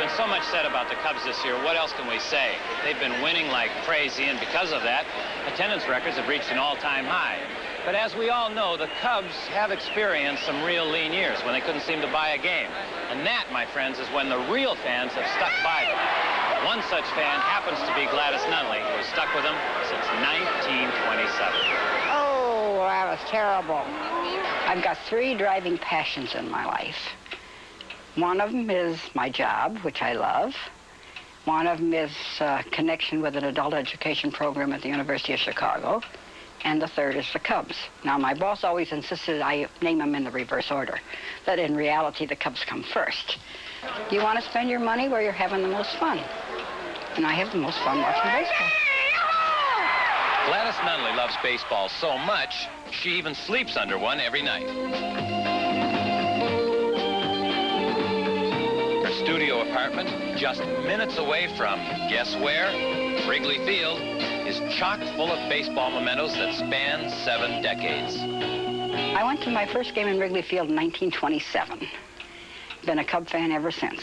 been so much said about the Cubs this year. What else can we say? They've been winning like crazy, and because of that, attendance records have reached an all-time high. But as we all know, the Cubs have experienced some real lean years when they couldn't seem to buy a game. And that, my friends, is when the real fans have stuck by them. One such fan happens to be Gladys Nunley, who has stuck with them since 1927. Oh, that was terrible. I've got 3 driving passions in my life. One of them is my job, which I love. One of them is connection with an adult education program at the University of Chicago. And the third is the Cubs. Now, my boss always insisted I name them in the reverse order, that in reality the Cubs come first. You want to spend your money where you're having the most fun. And I have the most fun watching baseball. Gladys Nunley loves baseball so much, she even sleeps under one every night. Her studio apartment, just minutes away from, guess where? Wrigley Field, is chock full of baseball mementos that span 7 decades. I went to my first game in Wrigley Field in 1927. Been a Cub fan ever since.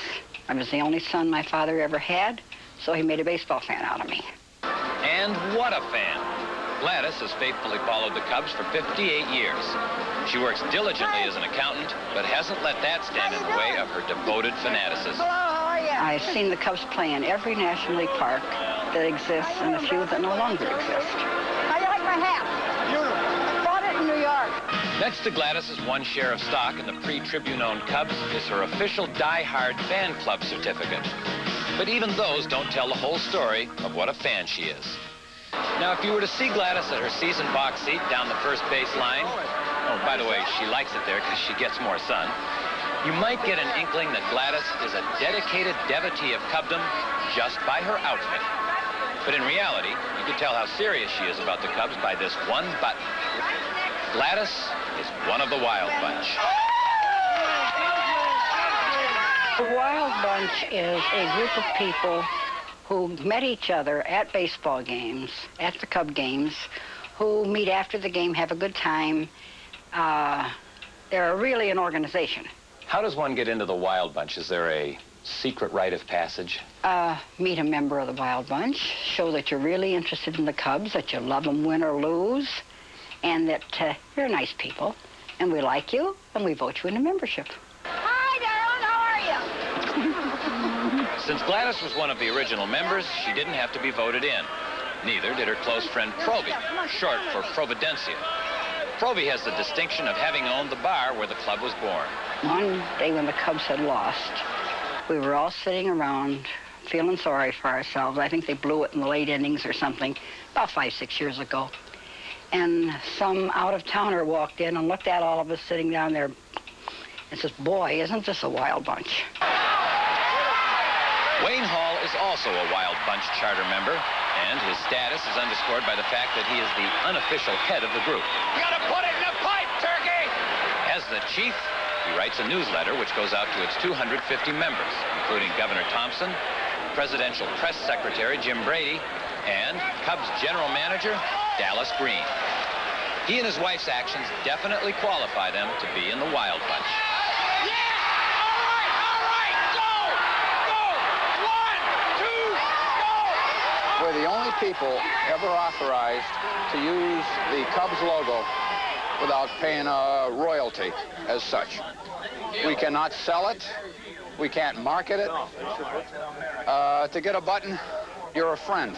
I was the only son my father ever had, so he made a baseball fan out of me. And what a fan. Gladys has faithfully followed the Cubs for 58 years. She works diligently as an accountant, but hasn't let that stand in the way of her devoted fanaticism. Hello, how are you? I've seen the Cubs play in every National League park that exists and a few that no longer exist. How do you like my hat? Beautiful. I bought it in New York. Next to Gladys's 1 share of stock in the pre-Tribune-owned Cubs is her official die-hard fan club certificate. But even those don't tell the whole story of what a fan she is. Now, if you were to see Gladys at her season box seat down the first base line, oh, by the way, she likes it there because she gets more sun, you might get an inkling that Gladys is a dedicated devotee of Cubdom just by her outfit. But in reality, you could tell how serious she is about the Cubs by this one button. Gladys is one of the Wild Bunch. The Wild Bunch is a group of people who met each other at baseball games, at the Cub games, who meet after the game, have a good time. They're really an organization. How does one get into the Wild Bunch? Is there a secret rite of passage? Meet a member of the Wild Bunch, show that you're really interested in the Cubs, that you love them win or lose, and that you're nice people, and we like you, and we vote you into membership. Hi, Darren, how are you? Since Gladys was one of the original members, she didn't have to be voted in. Neither did her close friend Proby, short for Providencia. Proby has the distinction of having owned the bar where the club was born. One day when the Cubs had lost, we were all sitting around feeling sorry for ourselves. I think they blew it in the late innings or something, about 5, 6 years ago. And some out-of-towner walked in and looked at all of us sitting down there and says, "Boy, isn't this a Wild Bunch?" Wayne Hall is also a Wild Bunch charter member, and his status is underscored by the fact that he is the unofficial head of the group. You gotta put it in the pipe, Turkey! As the chief, he writes a newsletter which goes out to its 250 members, including Governor Thompson, Presidential Press Secretary Jim Brady, and Cubs General Manager Dallas Green. He and his wife's actions definitely qualify them to be in the Wild Bunch. We're the only people ever authorized to use the Cubs logo without paying a royalty as such. We cannot sell it. We can't market it. To get a button, you're a friend.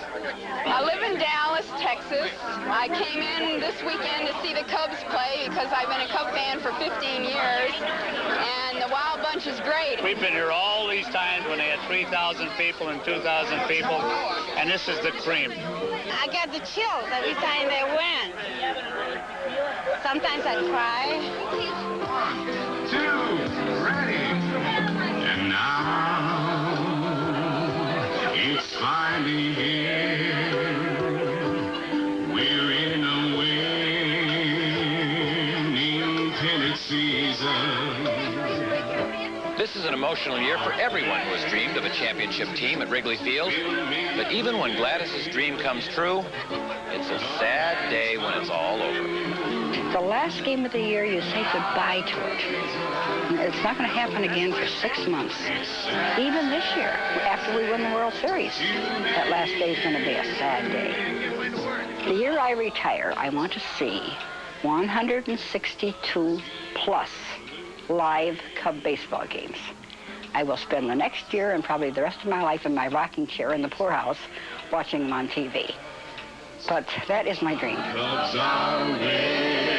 I live in Dallas, Texas. I came in this weekend to see the Cubs play because I've been a Cub fan for 15 years, and the Wild Bunch is great. We've been here all these times when they had 3,000 people and 2,000 people, and this is the cream. I get the chills every time they win. Sometimes I cry. 1, 2, ready. And now it's finally here. We're in a winning pennant season. This is an emotional year for everyone who has dreamed of a championship team at Wrigley Field. But even when Gladys's dream comes true, it's a sad day when it's all over. the last game of the year, you say goodbye to it. It's not going to happen again for 6 months. Even this year, after we win the World Series, that last day is going to be a sad day. The year I retire, I want to see 162 plus live Cub baseball games. I will spend the next year and probably the rest of my life in my rocking chair in the poorhouse watching them on TV. But that is my dream. Cubs are red.